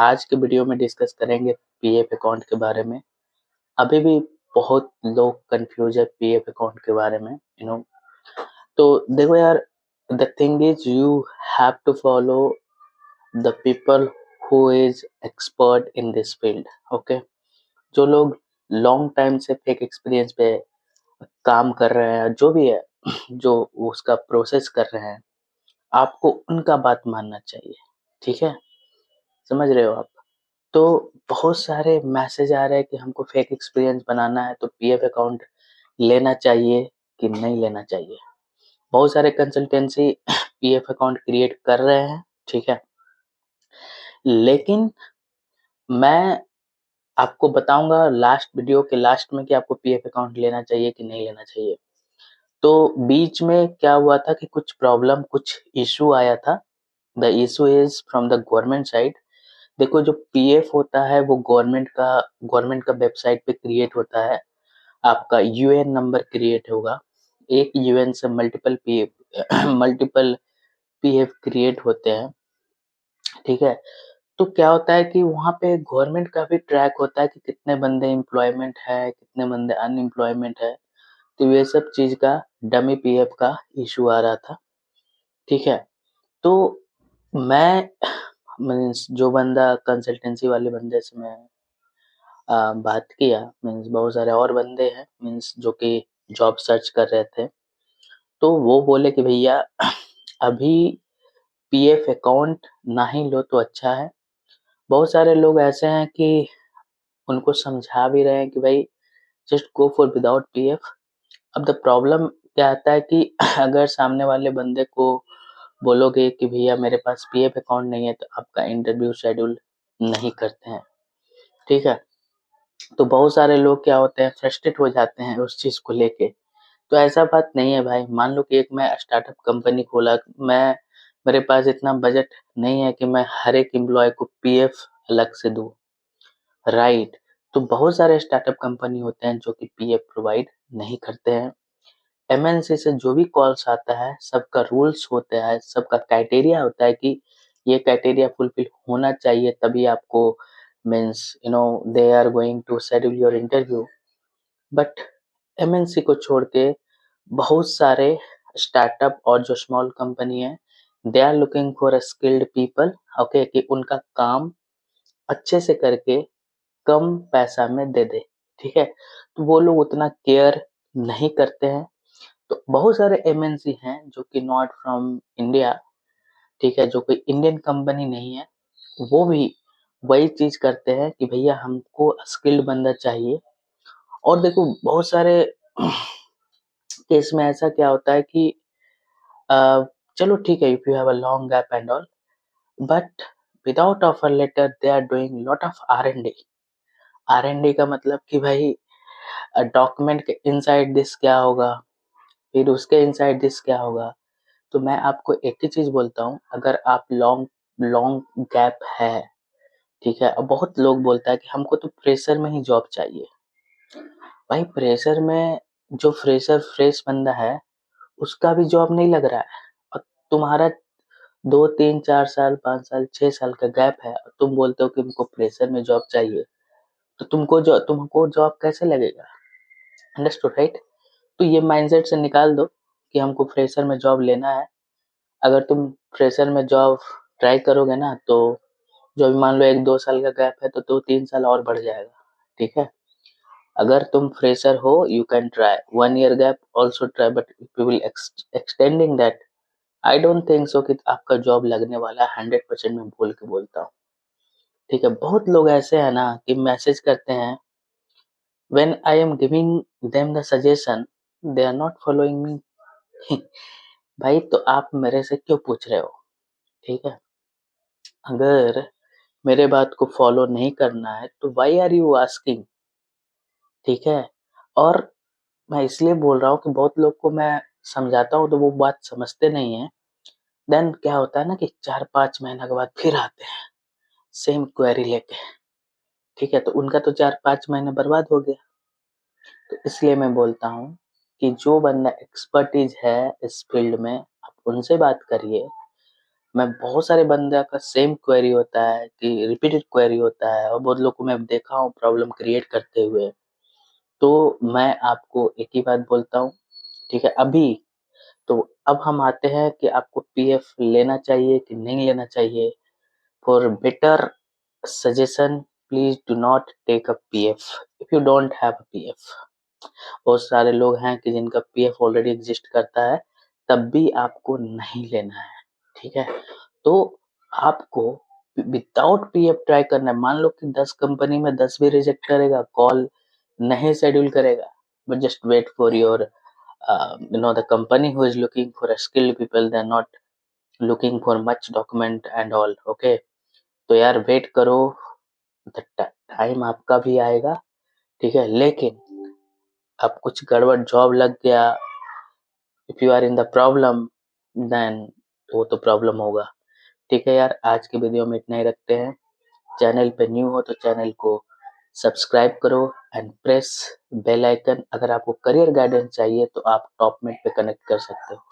आज के वीडियो में डिस्कस करेंगे पीएफ अकाउंट के बारे में। अभी भी बहुत लोग कंफ्यूज है पीएफ अकाउंट के बारे में, तो देखो यार, the thing is you have to follow the people who is expert in this field. Okay, जो लोग लॉन्ग टाइम से फेक एक्सपीरियंस पे काम कर रहे हैं, जो भी है, जो उसका प्रोसेस कर रहे हैं, आपको उनका बात मानना चाहिए। ठीक है, समझ रहे हो आप? तो बहुत सारे मैसेज आ रहे हैं कि हमको फेक एक्सपीरियंस बनाना है तो पीएफ अकाउंट लेना चाहिए कि नहीं लेना चाहिए। बहुत सारे कंसल्टेंसी पीएफ अकाउंट क्रिएट कर रहे हैं, ठीक है, लेकिन मैं आपको बताऊंगा लास्ट वीडियो के लास्ट में कि आपको पीएफ अकाउंट लेना चाहिए कि नहीं लेना चाहिए। तो बीच में क्या हुआ था कि कुछ प्रॉब्लम, कुछ इशू आया था। The issue is from the government side. देखो, जो पीएफ होता है वो गवर्नमेंट का वेबसाइट पे क्रिएट होता है। आपका यूएन नंबर क्रिएट होगा। एक यूएन से multiple PF multiple PF create होते हैं, ठीक है। तो क्या होता है कि वहाँ पे गवर्नमेंट का भी ट्रैक होता है कि कितने बंदे एम्प्लॉयमेंट है, कितने बंदे अनएम्प्लॉयमेंट है। तो ये सब चीज का डमी पीएफ का इशू आ रहा था, ठीक है। तो मैं मीन्स जो बंदा कंसल्टेंसी वाले बंदे से मैं बात किया, मीन्स बहुत सारे और बंदे हैं मीन्स जो कि जॉब सर्च कर रहे थे। तो वो बोले कि भैया अभी पीएफ अकाउंट ना ही लो तो अच्छा है। बहुत सारे लोग ऐसे हैं कि उनको समझा भी रहे हैं कि भाई just go for without PF. अब द प्रॉब्लम क्या आता है कि अगर सामने वाले बंदे को बोलोगे कि भैया मेरे पास पीएफ अकाउंट नहीं है तो आपका इंटरव्यू शेड्यूल नहीं करते हैं, ठीक है। तो बहुत सारे लोग क्या होते हैं, फ्रस्ट्रेट हो जाते हैं उस चीज को लेके। तो ऐसा बात नहीं है भाई। मान लो कि एक मैं स्टार्टअप कंपनी खोला, मैं मेरे पास इतना बजट नहीं है कि मैं हर एक एम्प्लॉय को पीएफ अलग से दूं, राइट। तो बहुत सारे स्टार्टअप कंपनी होते हैं जो कि पीएफ प्रोवाइड नहीं करते हैं। एमएनसी से जो भी कॉल्स आता है, सबका रूल्स होता है, सबका क्राइटेरिया होता है कि ये क्राइटेरिया फुलफिल होना चाहिए तभी आपको means they are going to schedule your interview. But MNC को छोड़ के बहुत सारे स्टार्टअप और जो स्मॉल कंपनी है, they are looking for a skilled people, okay, कि उनका काम अच्छे से करके कम पैसा में दे दे, ठीक है। तो वो लोग उतना केयर नहीं करते हैं। तो बहुत सारे एमएनसी हैं जो कि नॉट फ्रॉम इंडिया, ठीक है, जो कोई इंडियन कंपनी नहीं है, वो भी वही चीज करते हैं कि भैया हमको स्किल्ड बंदा चाहिए। और देखो, बहुत सारे केस में ऐसा क्या होता है कि चलो ठीक है, if you have a long gap and all, but without offer letter they are doing lot of R and D. R and D का मतलब कि भाई डॉक्यूमेंट के इनसाइड दिस क्या होगा, फिर उसके इनसाइड दिस क्या होगा। तो मैं आपको एक ही चीज बोलता हूँ, अगर आप लॉन्ग लॉन्ग गैप है, ठीक है। अब बहुत लोग बोलता है कि हमको तो प्रेशर में ही जॉब चाहिए। भाई प्रेशर में जो फ्रेश बंदा है उसका भी जॉब नहीं लग रहा है, और तुम्हारा 2 3 4 साल 5 साल 6 साल का गैप है और तुम बोलते हो कि हमको प्रेशर में जॉब चाहिए। तो तुमको जॉब कैसे लगेगा? Understood, right? तो ये माइंडसेट से निकाल दो कि हमको फ्रेशर में जॉब लेना है। अगर तुम फ्रेशर में जॉब ट्राई करोगे ना, तो जो भी मान लो 1 2 साल का गैप है तो 2 3 साल और बढ़ जाएगा, ठीक है। अगर तुम फ्रेशर हो, you can try 1 year gap also try, but you will extending that, I don't think so कि आपका जॉब लगने वाला है 100%। में बोल के बोलता हूँ, ठीक है। बहुत लोग ऐसे हैं ना कि मैसेज करते हैं, when I am giving them the suggestion they are not following me. भाई तो आप मेरे से क्यों पूछ रहे हो, ठीक है। अगर मेरे बात को फॉलो नहीं करना है तो व्हाई आर यू आस्किंग, ठीक है। और मैं इसलिए बोल रहा हूँ कि बहुत लोग को मैं समझाता हूँ तो वो बात समझते नहीं है। देन क्या होता है ना कि 4 5 महीना के बाद फिर आते हैं सेम क्वेरी लेके, ठीक है। तो उनका तो 4 5 महीने बर्बाद हो गया। तो इसलिए मैं बोलता हूँ कि जो बंदा एक्सपर्टीज है इस फील्ड में, आप उनसे बात करिए। मैं बहुत सारे बंदा का सेम क्वेरी होता है कि रिपीटेड क्वेरी होता है और बहुत लोग को मैं देखा हूँ प्रॉब्लम क्रिएट करते हुए। तो मैं आपको एक ही बात बोलता हूँ, ठीक है? तो अब हम आते हैं कि आपको पीएफ लेना चाहिए कि नहीं लेना चाहिए। For better suggestion please do not take a PF if you don't have a PF. बहुत सारे लोग हैं कि जिनका पीएफ ऑलरेडी एग्जिस्ट करता है, तब भी आपको नहीं लेना है, ठीक है? तो आपको विदाउट पीएफ ट्राई करना है। मान लो कि 10 कंपनी में 10 भी रिजेक्ट करेगा, कॉल नहीं शेड्यूल करेगा, but just wait for your the company who is looking for a skilled people, they are not looking for much document and all, okay? तो यार वेट करो, टाइम आपका भी आएगा, ठीक है? लेकिन अब कुछ गड़बड़ जॉब लग गया, if you are in the problem, then वो तो प्रॉब्लम होगा, ठीक है यार? आज की वीडियो में इतना ही रखते हैं। चैनल पे न्यू हो तो चैनल को सब्सक्राइब करो एंड प्रेस बेल आइकन। अगर आपको करियर गाइडेंस चाहिए तो आप टॉपमेट पे कनेक्ट कर सकते हो।